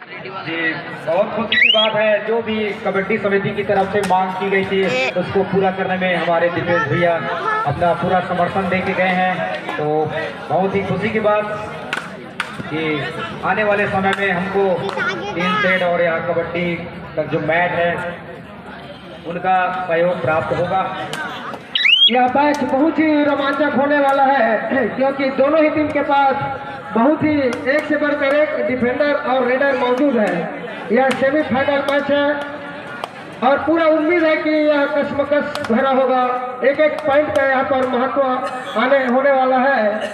जी, बहुत खुशी की बात है। जो भी कबड्डी समिति की तरफ से मांग की गई थी उसको पूरा करने में हमारे दिपेश भैया अपना पूरा समर्थन दे के गए हैं। तो बहुत ही खुशी की बात कि आने वाले समय में हमको टीम सेट और यहाँ कबड्डी का जो मैच है उनका सहयोग प्राप्त होगा। यह मैच बहुत ही रोमांचक होने वाला है क्योंकि दोनों ही टीम के पास बहुत ही एक से बढ़कर एक डिफेंडर और रेडर मौजूद है। यह सेमीफाइनल मैच है और पूरा उम्मीद है कि यह कशमकश भरा होगा। एक एक पॉइंट का यहाँ पर महत्व आने होने वाला है।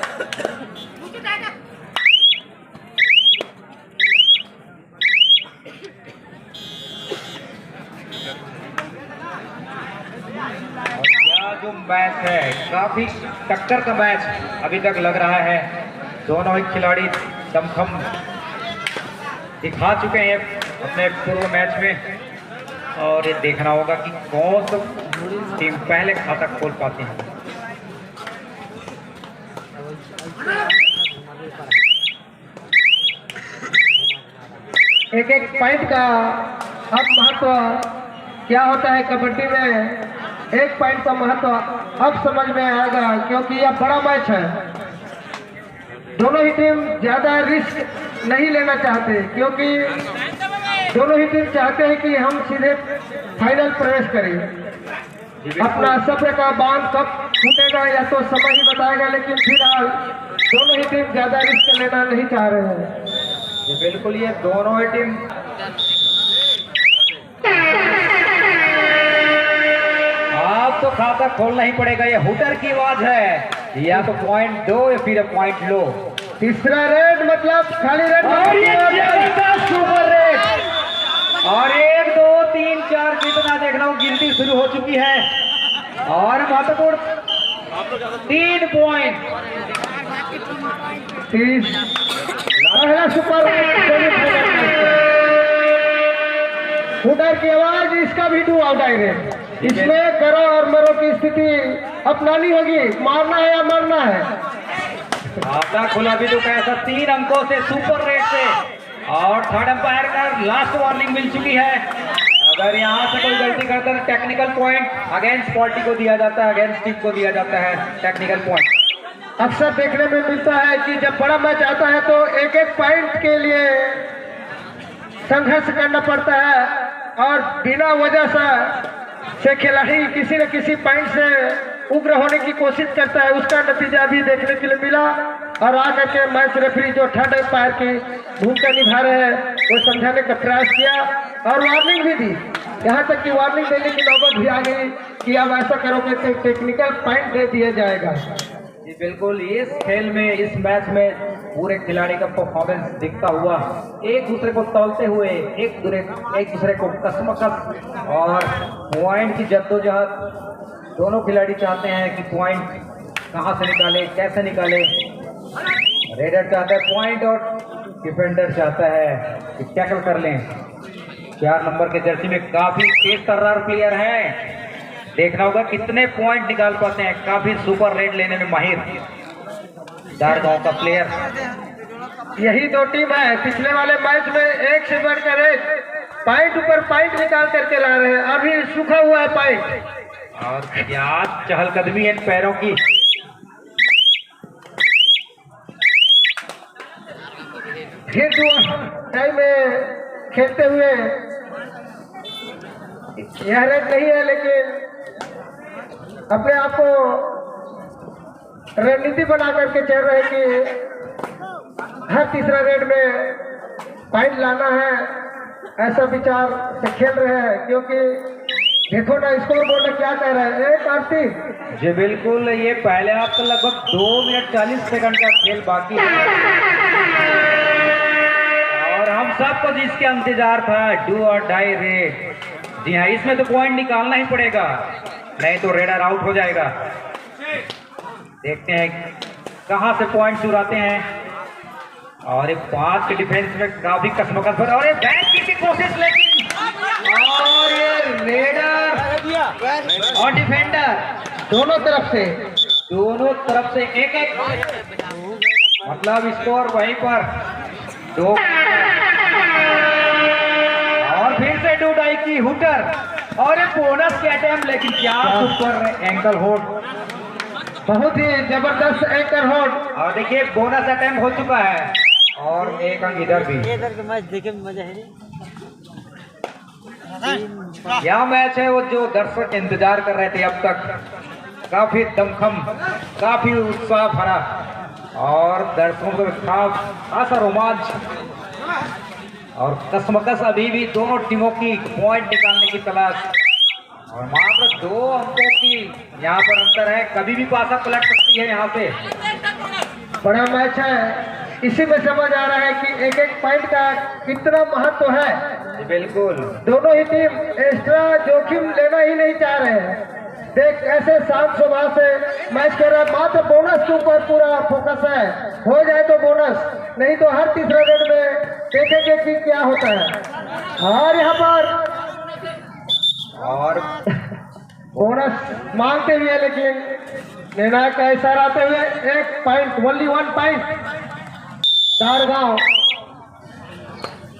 जो मैच है काफी टक्कर का मैच अभी तक लग रहा है। दोनों ही खिलाड़ी दमखम दिखा चुके हैं अपने पूर्व मैच में और ये देखना होगा कि कौन सा टीम पहले खाता खोल पाती है। एक एक पॉइंट का अब महत्व क्या होता है कबड्डी में, एक पॉइंट का महत्व अब समझ में आएगा क्योंकि यह बड़ा मैच है। दोनों ही टीम ज्यादा रिस्क नहीं लेना चाहते क्योंकि दोनों ही टीम चाहते हैं कि हम सीधे फाइनल प्रवेश करें। अपना सब्र का बांध कब टूटेगा या तो समय ही बताएगा, लेकिन फिलहाल दोनों ही टीम ज्यादा रिस्क लेना नहीं चाह रहे हैं। बिल्कुल, ये दोनों ही टीम आप तो खाता खोलना ही पड़ेगा। ये हुटर की आवाज है, या तो पॉइंट दो या फिर पॉइंट लो। तीसरा रेड मतलब खाली रेड और ये सुपर रेड और 1 2 3 4 कितना देख रहा हूँ गिनती शुरू हो चुकी है और महत्वपूर्ण 3 पॉइंट। पहला सुपर हुटर की आवाज, इसका भी डू आउट डायरेक्ट। इसमें करो और मरो की स्थिति अपनानी होगी, मारना है या मरना है। खाता खुला भी तो कैसा 3 अंकों से सुपर रेट से और थर्ड अंपायर का लास्ट वार्निंग मिल चुकी है। अगर यहाँ से कोई गलती करता है तो टेक्निकल पॉइंट अगेंस्ट पार्टी को दिया जाता है, अगेंस्ट टीम को दिया जाता है टेक्निकल पॉइंट। अक्सर देखने में मिलता है कि जब बड़ा मैच आता है तो एक एक पॉइंट के लिए संघर्ष करना पड़ता है और बिना वजह से खिलाड़ी किसी न किसी पॉइंट से उग्र होने की कोशिश करता है। उसका नतीजा भी देखने के लिए मिला और आकर के मैच रेफरी जो थर्ड अंपायर की भूमिका निभा रहे हैं वो समझाने का प्रयास किया और वार्निंग भी दी। यहाँ तक कि वार्निंग देने की नौबत भी आ गई कि अब ऐसा करोगे तो टेक्निकल पॉइंट दे दिया जाएगा। जी बिल्कुल, इस खेल में इस मैच में पूरे खिलाड़ी का परफॉर्मेंस दिखता हुआ, एक दूसरे को तौलते हुए, एक दूसरे को कसमकस और पॉइंट की जद्दोजहद। दोनों खिलाड़ी चाहते हैं कि पॉइंट कहां से निकाले, कैसे निकाले। रेडर चाहता है पॉइंट और डिफेंडर चाहता है कि टैकल कर लें। 4 नंबर के जर्सी में काफी तेज तर्रार प्लेयर हैं, देखना होगा कितने पॉइंट निकाल पाते हैं। काफी सुपर रेड लेने में माहिर दारगांव का प्लेयर। यही दो टीम है, पिछले वाले मैच में एक से बढ़कर एक पॉइंट ऊपर पॉइंट निकाल करके ला रहे हैं। अभी सूखा हुआ है पॉइंट और क्या चहलकदमी है इन पैरों की। फिर टाइम में खेलते हुए यह रेड नहीं है, लेकिन अपने आप को रणनीति बना करके चल रहे कि हर तीसरा रेड में पॉइंट लाना है, ऐसा विचार से खेल रहे हैं। क्योंकि देखो ना स्कोर बोर्ड में क्या कह रहा है, 1-3। जी बिल्कुल, ये पहले आप तो लगभग 2 मिनट 40 सेकंड का खेल बाकी है और हम सबको जिसके इंतजार था डू और डाई रेड। जी हाँ, इसमें तो पॉइंट निकालना ही पड़ेगा, नहीं तो रेडर आउट हो जाएगा। देखते हैं कहां से पॉइंट चुराते हैं और ये 5 के डिफेंस में काफी कसमकस पर और ये बैक की कोशिश, लेकिन और ये रेडर और डिफेंडर दोनों तरफ से एक मतलब स्कोर वहीं पर 2 हुटर और एक बोनस के अटेम्प्ट, लेकिन क्या सुपर एंकल होल्ड, बहुत ही जबरदस्त एंकल होल्ड। और देखिए बोनस अटेम्प्ट हो चुका है और एक अंक इधर भी। इधर का मैच देखे में मजा है नहीं। यह मैच है वो जो दर्शक इंतजार कर रहे थे अब तक, काफी दमखम, काफी उत्साह भरा और दर्शकों को खासा रोमांच और कसमकस अभी भी दोनों टीमों की पॉइंट निकालने की तलाश, और मात्र 2 अंकों की यहाँ पर अंतर है, कभी भी पासा पलट सकती है यहाँ से। बड़ा मैच है, इसी में समझ आ रहा है कि एक एक पॉइंट का कितना महत्व है। बिल्कुल, दोनों ही टीम एक्स्ट्रा जोखिम लेना ही नहीं चाह रहे हैं। देख ऐसे शांत स्वभाव से मैच कर रहा है, मात्र बोनस के ऊपर पूरा फोकस है, हो जाए तो बोनस, नहीं तो हर तीसरे रेड में देखेंगे कि क्या होता है। और यहाँ पर और बोनस मांगते हुए, लेकिन निर्णायक का इशारा आते हुए 1 point, only 1 point Dargaon,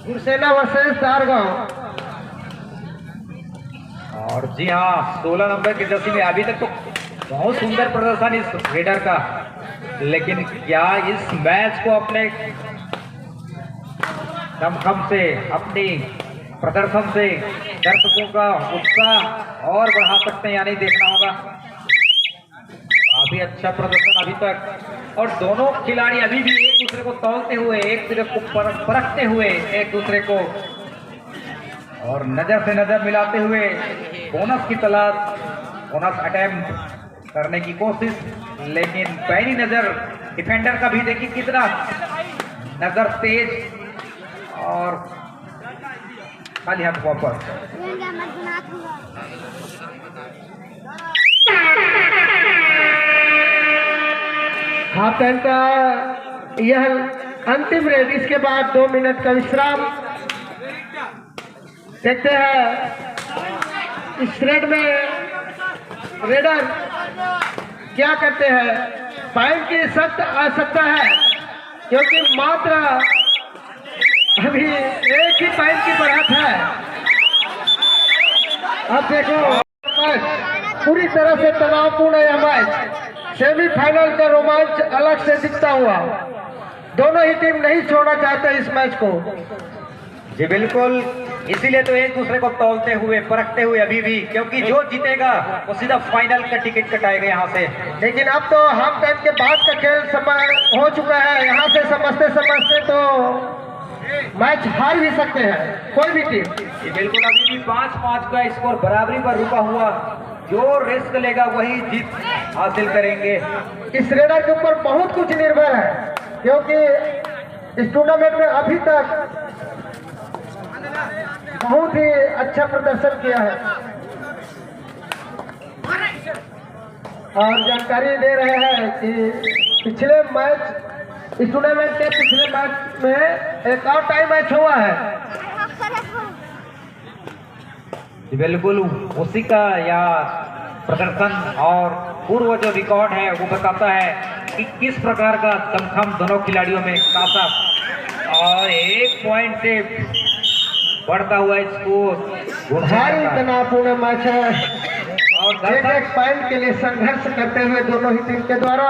गुरसेना versus Dargaon. और जी हाँ, 16 नंबर की जर्सी में अभी तक तो बहुत सुंदर प्रदर्शन इस रेडर का, लेकिन क्या इस मैच को अपने दमखम से, अपनी प्रदर्शन से दर्शकों का उत्साह और बढ़ा सकते हैं या नहीं, देखना होगा। काफी अच्छा प्रदर्शन अभी तक, और दोनों खिलाड़ी अभी भी एक दूसरे को तौलते हुए, एक दूसरे को परखते हुए, एक दूसरे को और नजर से नजर मिलाते हुए बोनस की तलाश, बोनस अटेम्प्ट करने की कोशिश, लेकिन पैनी नजर डिफेंडर का भी देखिए कितना नजर तेज और खाली हाथ वापस। हाफ टाइम का यह अंतिम रेड, इसके बाद 2 मिनट का विश्राम। देखते हैं इस रेड में रेडर क्या करते हैं। पॉइंट की सख्त आवश्यकता है, क्योंकि मात्र अभी एक ही पॉइंट की बढ़त है। अब देखो मैच पूरी तरह से तनावपूर्ण है। यह मैच सेमीफाइनल का रोमांच अलग से दिखता हुआ, दोनों ही टीम नहीं छोड़ना चाहते इस मैच को। जी बिल्कुल, इसीलिए तो एक दूसरे को तौलते हुए, परखते हुए अभी भी, क्योंकि जो जीतेगा वो सीधा फाइनल का टिकट कटाएगा यहाँ से। लेकिन अब तो हाफ टाइम के बाद का खेल समय हो चुका है, यहाँ से समझते समझते तो मैच हार भी सकते हैं कोई भी टीम। जी बिल्कुल, अभी भी 5-5 का स्कोर बराबरी पर रुका हुआ, जो रिस्क लेगा वही जीत हासिल करेंगे। इस रेडर के ऊपर बहुत कुछ निर्भर है, क्योंकि इस टूर्नामेंट में अभी तक बहुत ही अच्छा प्रदर्शन किया है। और जानकारी दे रहे हैं कि पिछले मैच, इस टूर्नामेंट के पिछले मैच में एक और टाई मैच हुआ है। बिल्कुल, उसी का या प्रदर्शन और पूर्व जो रिकॉर्ड है वो बताता है कि किस प्रकार का दमखम दोनों खिलाड़ियों में कासा, और 1 पॉइंट से बढ़ता हुआ स्कोर। भारी तनावपूर्ण मैच है और एक पॉइंट के लिए संघर्ष करते हुए दोनों ही टीम के द्वारा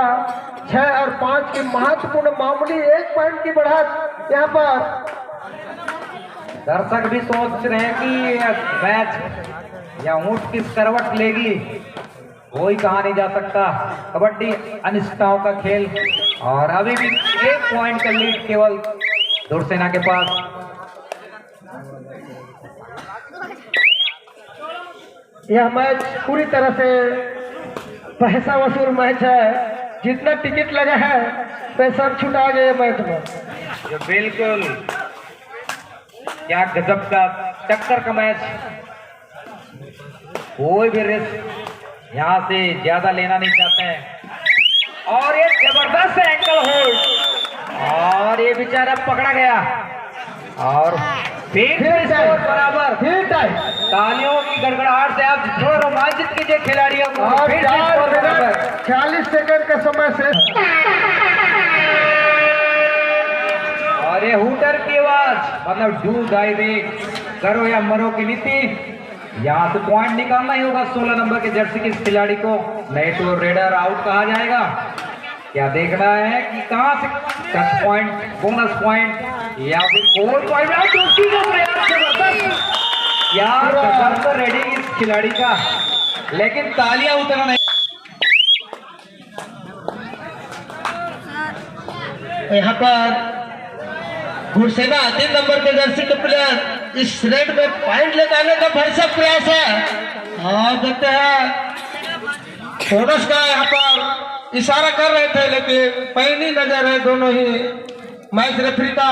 6 और 5 की महत्वपूर्ण मामूली 1 पॉइंट की बढ़त यहाँ पर। दर्शक भी सोच रहे हैं कि मैच या ऊंट किस करवट लेगी, कोई कहा नहीं जा सकता। कबड्डी अनिश्चितताओं का खेल, और अभी भी 1 पॉइंट का लीड केवल दूरसेना के पास। यह मैच पूरी तरह से पैसा वसूल मैच है, जितना टिकट लगा है पैसा छुटा गया मैच में। ये बिल्कुल क्या गजब का टक्कर का मैच, कोई भी रिस्क यहाँ से ज्यादा लेना नहीं चाहते हैं। और ये जबरदस्त एंकल होल्ड, और ये बेचारा पकड़ा गया, और फिर स्कोर बराबर। तालियों की गड़गड़ाहट से आप थोड़ा रोमांचित कीजिए खिलाड़ियों को। और फिर 4 मिनट 40 सेकंड का समय से, और ये हुटर की आवाज, मतलब डू डाई दे, करो या मरो की नीति, यहाँ से पॉइंट निकालना ही होगा 16 नंबर के जर्सी के इस खिलाड़ी को, नहीं तो रेडर आउट कहा जाएगा। क्या देखना है कि कहां से टच पॉइंट, बोनस पॉइंट या फिर गोल पॉइंट। यार गजब तो रेडी इस खिलाड़ी का, लेकिन तालियां उतना नहीं। यहाँ पर घुड़सेना 3 नंबर के जर्सी के प्लेयर इस रेड में पॉइंट लेकर का भरसक प्रयास है। और देखते हैं बोनस का यहाँ पर इशारा कर रहे थे, लेकिन पैनी नजर है दोनों ही। मैच रेफरी का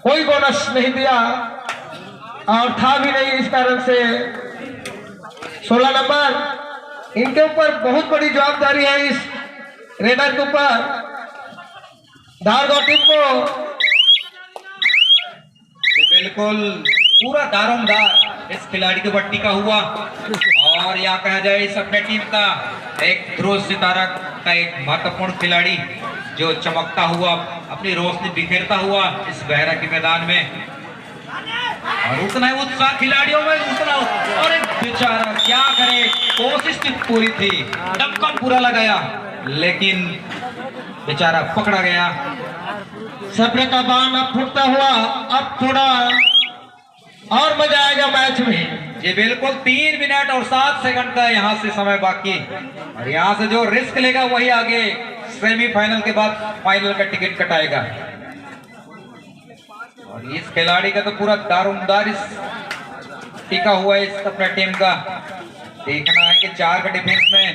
कोई बोनस नहीं दिया और था भी नहीं, इस कारण से 16 नंबर इनके ऊपर बहुत बड़ी जवाबदारी है, इस रेडर के ऊपर। धारगांव टीम को बिल्कुल पूरा दारोमदार इस खिलाड़ी के ऊपर टिका हुआ, और या कहा जाए इस अपने टीम का एक ध्रुव सितारा का एक महत्वपूर्ण खिलाड़ी जो चमकता हुआ, अपनी रोशनी बिखेरता हुआ इस बहरा के मैदान में। और उतना ही उत्साह खिलाड़ियों में, उतना, और एक बेचारा क्या करे, कोशिश की पूरी थी, दमकम पूरा लगाया, लेकिन बेचारा पकड़ा गया। सब्र का बाण अब फूटता हुआ, अब थोड़ा और मजा आएगा मैच में। ये बिल्कुल 3 मिनट और 7 सेकंड का यहाँ से समय बाकी, और यहाँ से जो रिस्क लेगा वही आगे सेमीफाइनल के बाद फाइनल का टिकट कटाएगा। और इस खिलाड़ी का तो पूरा दारोमदार इस टिका हुआ है इस अपने टीम का। देखना है कि 4 का डिफेंस में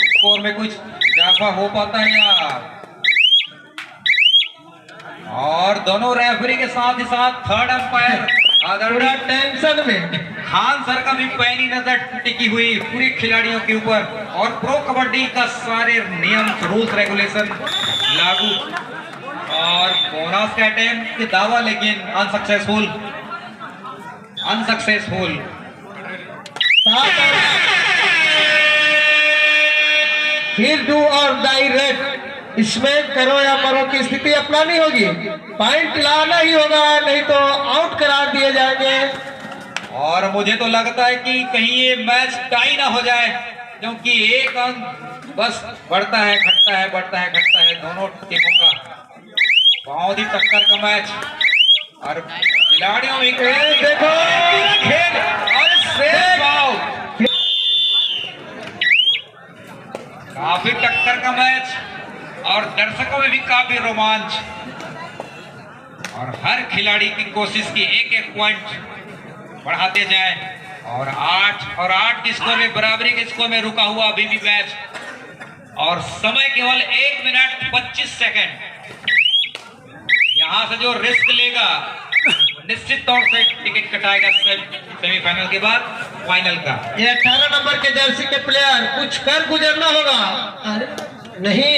स्कोर में कुछ इजाफा हो पाता है या। और दोनों रेफरी के साथ ही साथ थर्ड अंपायर पूरा टेंशन में खान सर का भी पैनी नजर टिकी हुई पूरी खिलाड़ियों के ऊपर, और प्रो कबड्डी का सारे नियम, रूल्स, रेगुलेशन लागू। और बोनस का अटेम्प्ट की दावा, लेकिन अनसक्सेसफुल। फिर डू और डाई रेड, इसमें करो या मरो की स्थिति अपनानी होगी। पॉइंट लाना ही होगा, नहीं तो आउट करार दिए जाएंगे। और मुझे तो लगता है कि कहीं ये मैच टाई ना हो जाए, क्योंकि एक अंक बस बढ़ता है, घटता है, बढ़ता है, घटता है। दोनों टीमों का बहुत ही टक्कर का मैच, और खिलाड़ियों में देखो खेल और काफी टक्कर का मैच, और दर्शकों में भी काफी रोमांच, और हर खिलाड़ी की कोशिश की एक पॉइंट बढ़ाते जाएं। और 8 के स्कोर में, बराबरी के स्कोर में रुका हुआ अभी भी मैच, और समय केवल 1 मिनट 25 सेकंड। यहां से जो रिस्क लेगा निश्चित तौर से टिकट कटाएगा सेमीफाइनल के बाद फाइनल का। ये 18 नंबर के जर्सी के प्लेयर कुछ कर गुजरना होगा, नहीं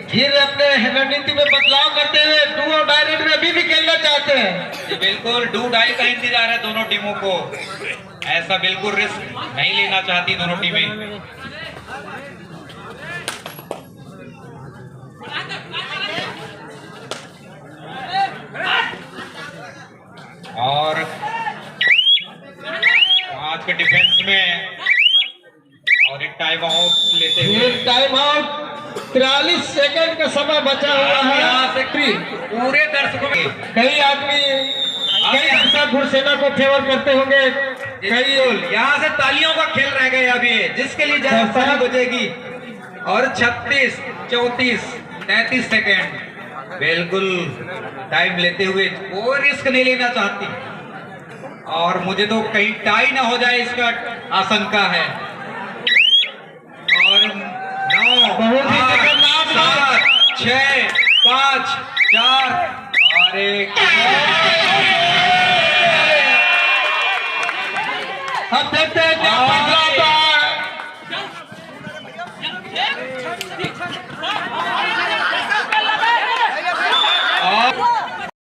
फिर अपने रणनीति में बदलाव करते हुए डू और डाई रेड में अभी भी खेलना चाहते हैं। ये बिल्कुल डू डाई का इंतजार है दोनों टीमों को, ऐसा बिल्कुल रिस्क नहीं लेना चाहती दोनों टीमें। और आज के डिफेंस में और एक टाइम आउट लेते हुए, टाइम आउट 43 सेकंड का समय बचा हुआ है। यहाँ से पूरे दर्शकों के कई दर्शक घुड़सेना को फेवर करते होंगे, कई यहाँ से तालियों का खेल रह गए अभी, जिसके लिए ताली बजेगी। और 36, 34, 33 सेकंड बिल्कुल टाइम लेते हुए कोई रिस्क नहीं लेना चाहती, और मुझे तो कहीं टाई ना हो जाए इसका आशंका है। और 9, 8, 7, 6, 5, 4 और 1। अब देखते हैं क्या फैसला होता है।